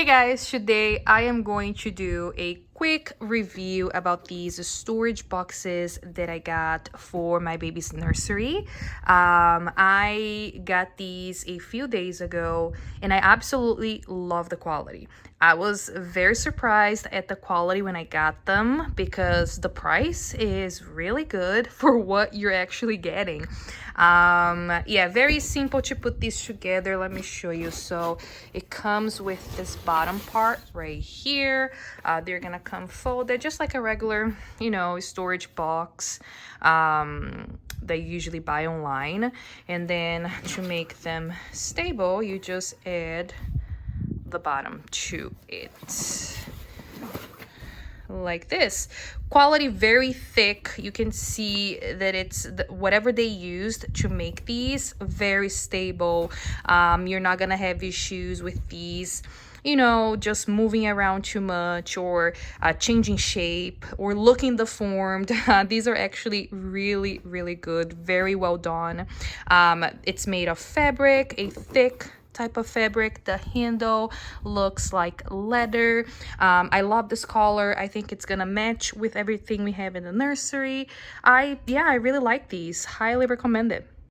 Hey guys, today I am going to do a quick review about these storage boxes that I got for my baby's nursery. I got these a few days ago and I absolutely love the quality. I was very surprised at the quality when I got them because the price is really good for what you're actually getting. Yeah, very simple to put these together. Let me show you. So it comes with this bottom part right here. They're gonna come folded just like a regular, storage box that you usually buy online. And then to make them stable, you just add the bottom to it like this. Quality very thick. You can see that it's whatever they used to make these, very stable. You're not gonna have issues with these just moving around too much or changing shape or looking deformed. These are actually really, really good, very well done. It's made of fabric, a thick type of fabric. The handle looks like leather. I love this color. I think it's gonna match with everything we have in the nursery. I really like these. Highly recommend it.